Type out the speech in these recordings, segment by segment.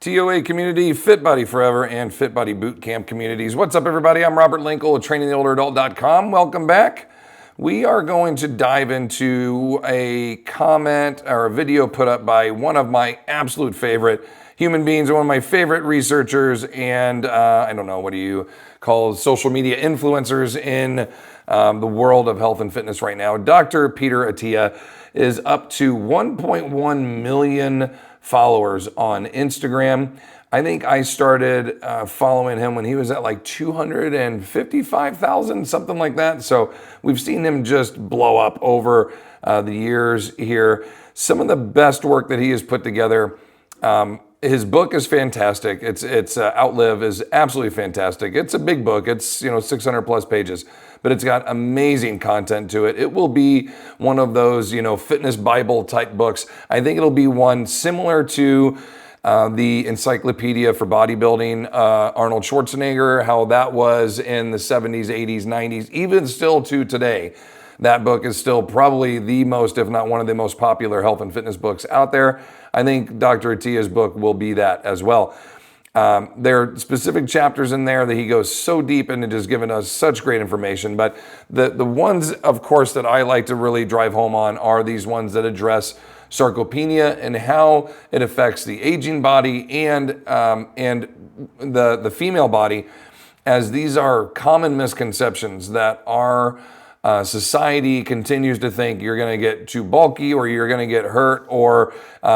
TOA community, Fit Body Forever, and Fit Body Bootcamp communities. What's up, everybody? I'm Robert Linkul of TrainingTheOlderAdult.com. Welcome back. We are going to dive into a comment or a video put up by one of my absolute favorite human beings, one of my favorite researchers, and I don't know, what do you call social media influencers in the world of health and fitness right now? Dr. Peter Attia is up to 1.1 million followers on Instagram. I think I started following him when he was at like 255,000, something like that. So we've seen him just blow up over the years here. Some of the best work that he has put together. His book is fantastic. It's Outlive is absolutely fantastic. It's a big book. It's 600 plus pages, but it's got amazing content to it. It will be one of those fitness Bible type books. I think it'll be one similar to the Encyclopedia for Bodybuilding, Arnold Schwarzenegger, how that was in the 70s, 80s, 90s, even still to today. That book is still probably the most, if not one of the most popular health and fitness books out there. I think Dr. Attia's book will be that as well. There are specific chapters in there that he goes so deep into, just giving us such great information. But the ones, of course, that I like to really drive home on are these ones that address sarcopenia and how it affects the aging body and the female body, as these are common misconceptions that our society continues to think you're going to get too bulky, or you're going to get hurt, or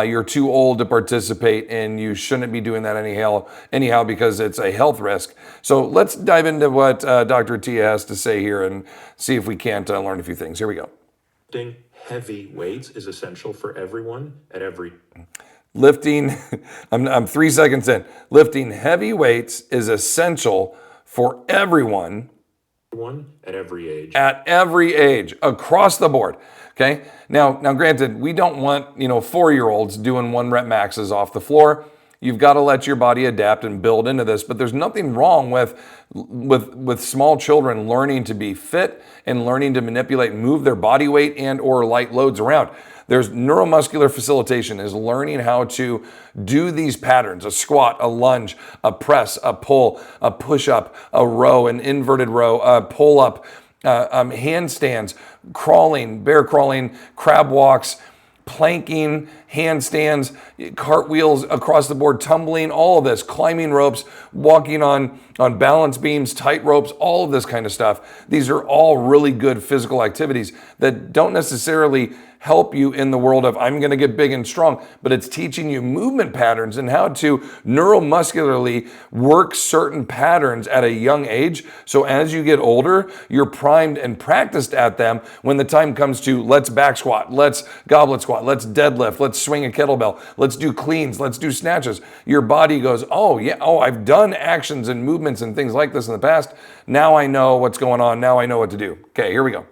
you're too old to participate, and you shouldn't be doing that anyhow because it's a health risk. So let's dive into what Dr. Attia has to say here and see if we can't learn a few things. Here we go. Lifting heavy weights is essential for everyone at every... Lifting, I'm 3 seconds in. Lifting heavy weights is essential for everyone at every age. At every age, across the board. Okay. Now, granted, we don't want 4-year-olds doing 1 rep maxes off the floor. You've got to let your body adapt and build into this. But there's nothing wrong with small children learning to be fit and learning to manipulate and move their body weight and or light loads around. There's neuromuscular facilitation, is learning how to do these patterns: a squat, a lunge, a press, a pull, a push-up, a row, an inverted row, a pull-up, handstands, crawling, bear crawling, crab walks, planking, handstands, cartwheels across the board, tumbling, all of this, climbing ropes, walking on balance beams, tight ropes, all of this kind of stuff. These are all really good physical activities that don't necessarily help you in the world of I'm going to get big and strong, but it's teaching you movement patterns and how to neuromuscularly work certain patterns at a young age. So as you get older, you're primed and practiced at them when the time comes to let's back squat, let's goblet squat, let's deadlift, let's swing a kettlebell, let's do cleans, let's do snatches. Your body goes, I've done actions and movements and things like this in the past. Now I know what's going on. Now I know what to do. Okay, here we go.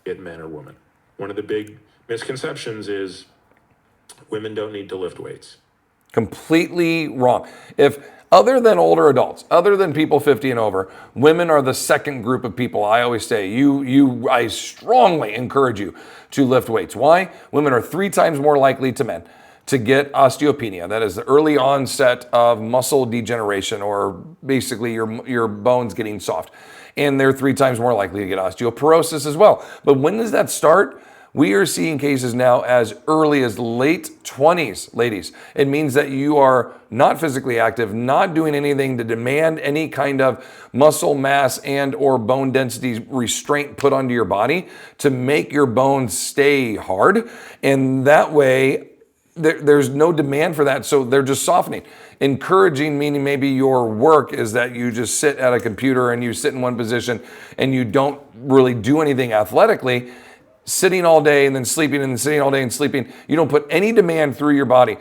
Get men or women. One of the big misconceptions is women don't need to lift weights. Completely wrong. If other than older adults, other than people 50 and over, women are the second group of people. I always say I strongly encourage you to lift weights. Why? Women are 3 times more likely to men to get osteopenia. That is the early onset of muscle degeneration, or basically your bones getting soft. And they're 3 times more likely to get osteoporosis as well. But when does that start? We are seeing cases now as early as late 20s, ladies. It means that you are not physically active, not doing anything to demand any kind of muscle mass and or bone density restraint put onto your body to make your bones stay hard. And that way, there's no demand for that, so they're just softening. Encouraging, meaning maybe your work is that you just sit at a computer and you sit in one position and you don't really do anything athletically. Sitting all day and then sleeping, and then sitting all day and sleeping, you don't put any demand through your body.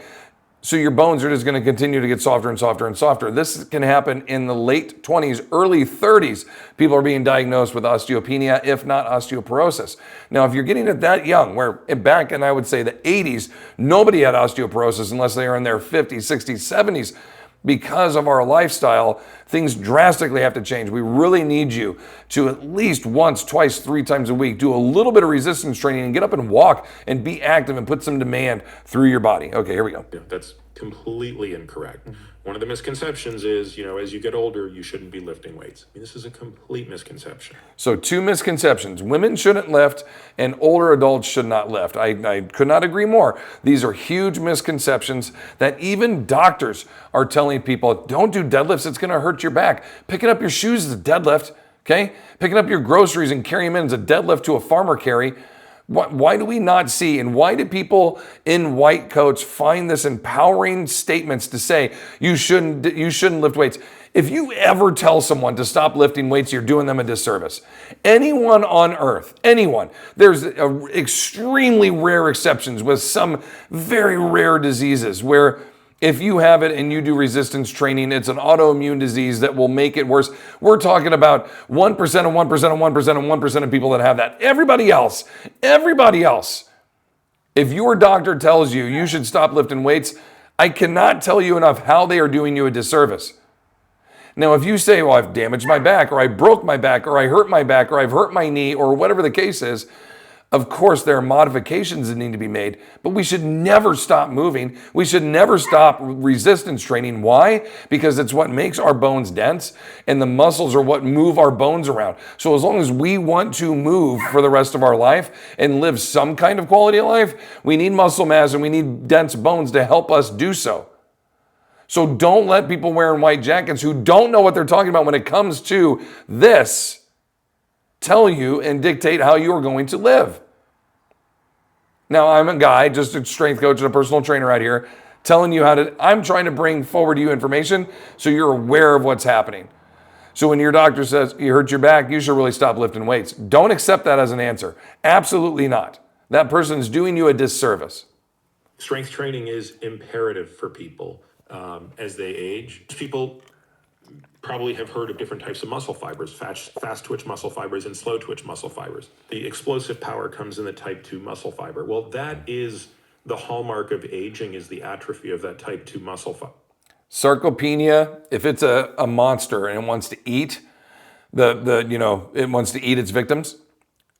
So your bones are just going to continue to get softer and softer and softer. This can happen in the late 20s, early 30s. People are being diagnosed with osteopenia, if not osteoporosis. Now, if you're getting it that young, where back in, I would say, the 80s, nobody had osteoporosis unless they were in their 50s, 60s, 70s. Because of our lifestyle, things drastically have to change. We really need you to at least once, twice, 3 times a week, do a little bit of resistance training and get up and walk and be active and put some demand through your body. Okay, here we go. Yeah, that's Completely incorrect. One of the misconceptions is, as you get older, you shouldn't be lifting weights. I mean, this is a complete misconception. So 2 misconceptions. Women shouldn't lift and older adults should not lift. I could not agree more. These are huge misconceptions that even doctors are telling people, don't do deadlifts, it's gonna hurt your back. Picking up your shoes is a deadlift, okay? Picking up your groceries and carrying them in is a deadlift to a farmer carry. Why do we not see, and why do people in white coats find this empowering statements to say you shouldn't lift weights? If you ever tell someone to stop lifting weights, you're doing them a disservice. Anyone on earth, anyone, there's extremely rare exceptions with some very rare diseases where if you have it and you do resistance training, it's an autoimmune disease that will make it worse. We're talking about 1% and 1% and 1% and 1% of people that have that. Everybody else, if your doctor tells you you should stop lifting weights, I cannot tell you enough how they are doing you a disservice. Now, if you say, well, I've damaged my back, or I broke my back, or I hurt my back, or I've hurt my knee, or whatever the case is, of course, there are modifications that need to be made, but we should never stop moving. We should never stop resistance training. Why? Because it's what makes our bones dense, and the muscles are what move our bones around. So as long as we want to move for the rest of our life and live some kind of quality of life, we need muscle mass and we need dense bones to help us do so. So don't let people wearing white jackets who don't know what they're talking about when it comes to this tell you and dictate how you are going to live. Now, I'm a guy, just a strength coach and a personal trainer right here, telling you I'm trying to bring forward to you information so you're aware of what's happening. So when your doctor says you hurt your back, you should really stop lifting weights. Don't accept that as an answer. Absolutely not. That person's doing you a disservice. Strength training is imperative for people as they age. People probably have heard of different types of muscle fibers, fast twitch muscle fibers and slow twitch muscle fibers. The explosive power comes in the type 2 muscle fiber. Well, that is the hallmark of aging, is the atrophy of that type 2 muscle fiber. Sarcopenia, if it's a monster and it wants to eat it wants to eat its victims,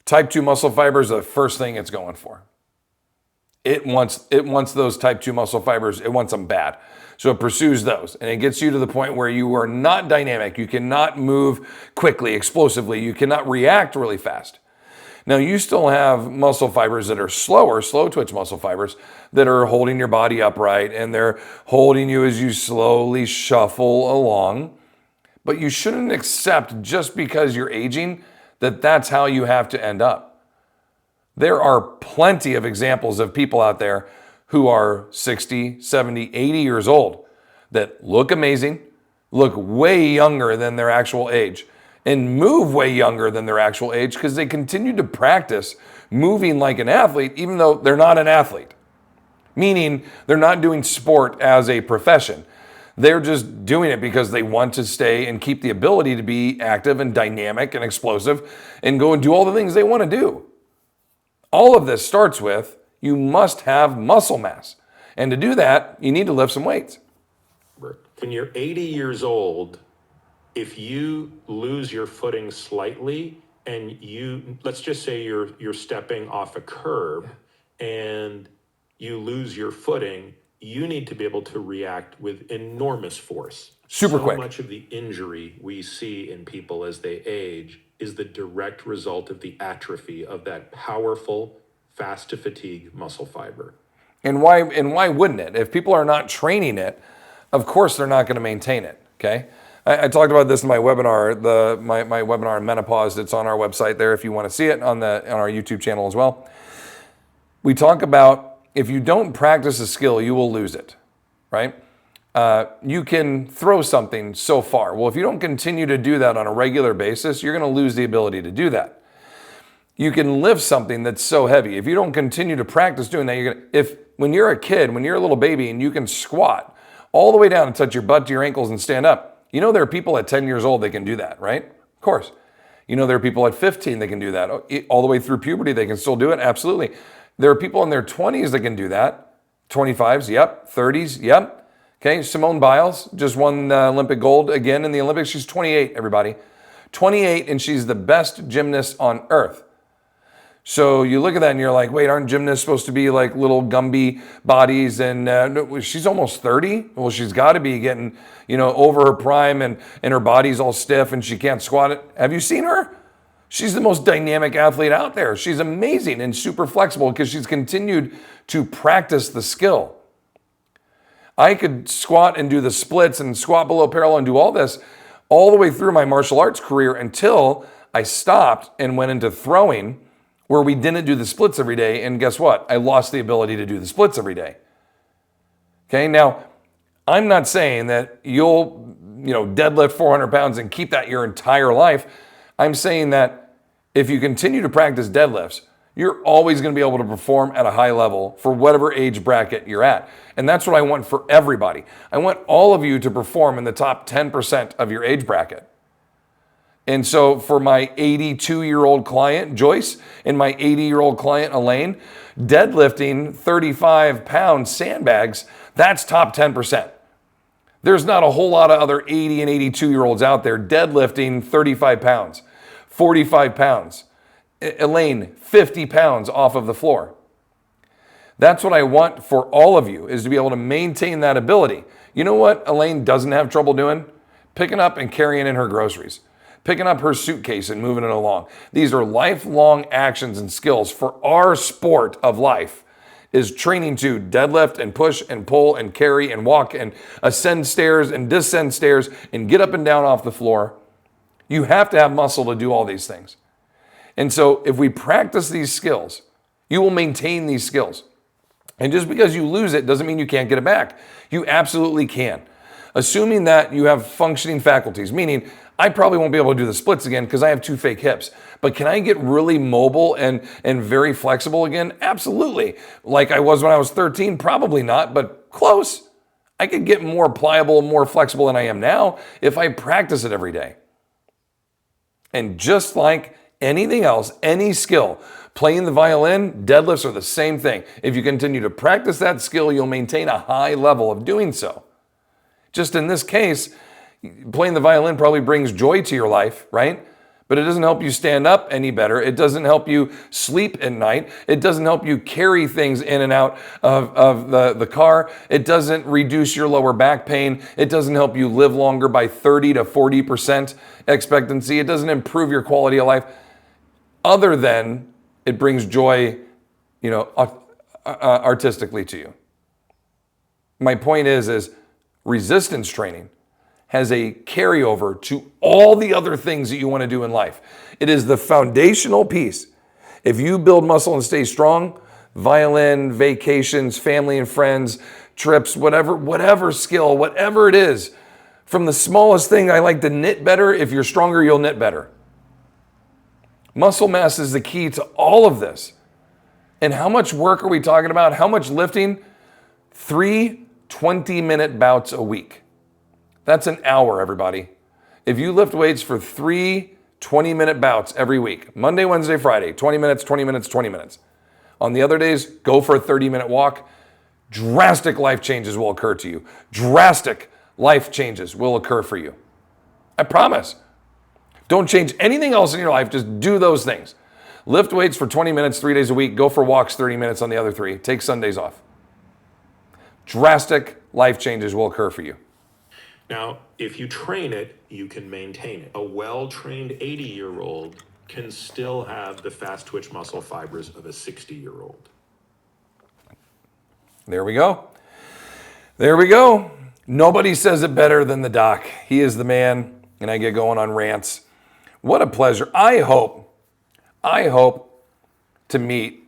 type 2 muscle fibers are the first thing it's going for. It wants those type 2 muscle fibers, it wants them bad. So it pursues those, and it gets you to the point where you are not dynamic. You cannot move quickly, explosively. You cannot react really fast. Now, you still have muscle fibers that are slower, slow twitch muscle fibers, that are holding your body upright, and they're holding you as you slowly shuffle along. But you shouldn't accept just because you're aging that that's how you have to end up. There are plenty of examples of people out there who are 60, 70, 80 years old that look amazing, look way younger than their actual age, and move way younger than their actual age because they continue to practice moving like an athlete even though they're not an athlete. Meaning they're not doing sport as a profession. They're just doing it because they want to stay and keep the ability to be active and dynamic and explosive and go and do all the things they want to do. All of this starts with you must have muscle mass. And to do that, you need to lift some weights. When you're 80 years old, if you lose your footing slightly and let's just say you're stepping off a curb and you lose your footing, you need to be able to react with enormous force. Super quick. So much of the injury we see in people as they age is the direct result of the atrophy of that powerful, fast to fatigue muscle fiber. And why wouldn't it? If people are not training it, of course they're not going to maintain it, okay? I talked about this in my webinar, my webinar on menopause. It's on our website there if you want to see it, on our YouTube channel as well. We talk about if you don't practice a skill, you will lose it, right? You can throw something so far. Well, if you don't continue to do that on a regular basis, you're going to lose the ability to do that. You can lift something that's so heavy. If you don't continue to practice doing that, when you're a kid, when you're a little baby and you can squat all the way down and touch your butt to your ankles and stand up, there are people at 10 years old that can do that, right? Of course. There are people at 15 that can do that. All the way through puberty, they can still do it. Absolutely. There are people in their 20s that can do that. 25s, yep. 30s, yep. Okay, Simone Biles just won Olympic gold again in the Olympics. She's 28, everybody. 28, and she's the best gymnast on earth. So you look at that and you're like, wait, aren't gymnasts supposed to be like little Gumby bodies? And no, she's almost 30. Well, she's got to be getting, over her prime, and her body's all stiff and she can't squat it. Have you seen her? She's the most dynamic athlete out there. She's amazing and super flexible because she's continued to practice the skill. I could squat and do the splits and squat below parallel and do all this all the way through my martial arts career until I stopped and went into throwing, where we didn't do the splits every day. And guess what? I lost the ability to do the splits every day. Okay, now I'm not saying that you'll, deadlift 400 pounds and keep that your entire life. I'm saying that if you continue to practice deadlifts, you're always going to be able to perform at a high level for whatever age bracket you're at. And that's what I want for everybody. I want all of you to perform in the top 10% of your age bracket. And so for my 82-year-old client, Joyce, and my 80-year-old client, Elaine, deadlifting 35-pound sandbags, that's top 10%. There's not a whole lot of other 80 and 82-year-olds out there deadlifting 35 pounds, 45 pounds. Elaine, 50 pounds off of the floor. That's what I want for all of you, is to be able to maintain that ability. You know what Elaine doesn't have trouble doing? Picking up and carrying in her groceries. Picking up her suitcase and moving it along. These are lifelong actions and skills for our sport of life, is training to deadlift and push and pull and carry and walk and ascend stairs and descend stairs and get up and down off the floor. You have to have muscle to do all these things. And so if we practice these skills, you will maintain these skills. And just because you lose it doesn't mean you can't get it back. You absolutely can. Assuming that you have functioning faculties, meaning I probably won't be able to do the splits again because I have 2 fake hips. But can I get really mobile and very flexible again? Absolutely. Like I was when I was 13? Probably not, but close. I could get more pliable, more flexible than I am now if I practice it every day. And just like anything else, any skill, playing the violin, deadlifts are the same thing. If you continue to practice that skill, you'll maintain a high level of doing so. Just in this case, playing the violin probably brings joy to your life, right? But it doesn't help you stand up any better. It doesn't help you sleep at night. It doesn't help you carry things in and out of the car. It doesn't reduce your lower back pain. It doesn't help you live longer by 30 to 40% expectancy. It doesn't improve your quality of life, other than it brings joy, artistically to you. My point is resistance training has a carryover to all the other things that you want to do in life. It is the foundational piece. If you build muscle and stay strong, violin, vacations, family and friends, trips, whatever skill, whatever it is, from the smallest thing, I like to knit better. If you're stronger, you'll knit better. Muscle mass is the key to all of this. And how much work are we talking about? How much lifting? 3 20-minute bouts a week. That's an hour, everybody. If you lift weights for 3 20-minute bouts every week, Monday, Wednesday, Friday, 20 minutes, 20 minutes, 20 minutes. On the other days, go for a 30-minute walk. Drastic life changes will occur to you. Drastic life changes will occur for you. I promise. Don't change anything else in your life. Just do those things. Lift weights for 20 minutes, 3 days a week. Go for walks 30 minutes on the other 3. Take Sundays off. Drastic life changes will occur for you. Now, if you train it, you can maintain it. A well-trained 80-year-old can still have the fast twitch muscle fibers of a 60-year-old. There we go. There we go. Nobody says it better than the doc. He is the man, and I get going on rants. What a pleasure. I hope to meet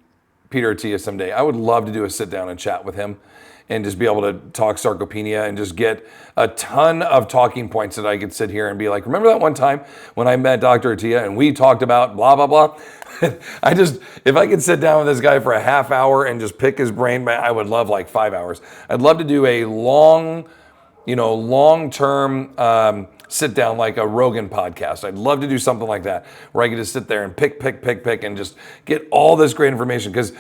Peter Attia someday. I would love to do a sit down and chat with him and just be able to talk sarcopenia and just get a ton of talking points that I could sit here and be like, remember that one time when I met Dr. Attia and we talked about blah, blah, blah? If I could sit down with this guy for a half hour and just pick his brain, I would love like 5 hours. I'd love to do a long-term sit down like a Rogan podcast. I'd love to do something like that where I could just sit there and pick and just get all this great information because,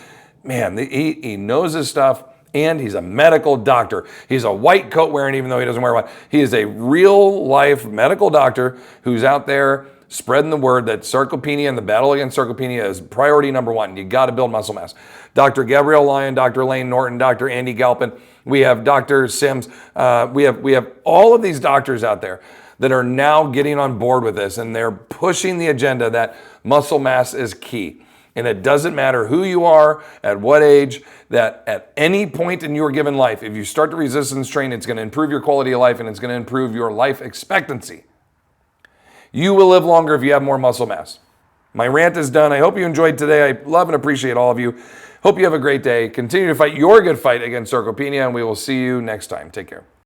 man, he knows his stuff. And he's a medical doctor. He's a white coat wearing, even though he doesn't wear one. He is a real life medical doctor who's out there spreading the word that sarcopenia and the battle against sarcopenia is priority number one. You got to build muscle mass. Dr. Gabrielle Lyon, Dr. Lane Norton, Dr. Andy Galpin, we have Dr. Sims, we have all of these doctors out there that are now getting on board with this, and they're pushing the agenda that muscle mass is key. And it doesn't matter who you are, at what age, that at any point in your given life, if you start to resistance train, it's going to improve your quality of life and it's going to improve your life expectancy. You will live longer if you have more muscle mass. My rant is done. I hope you enjoyed today. I love and appreciate all of you. Hope you have a great day. Continue to fight your good fight against sarcopenia, and we will see you next time. Take care.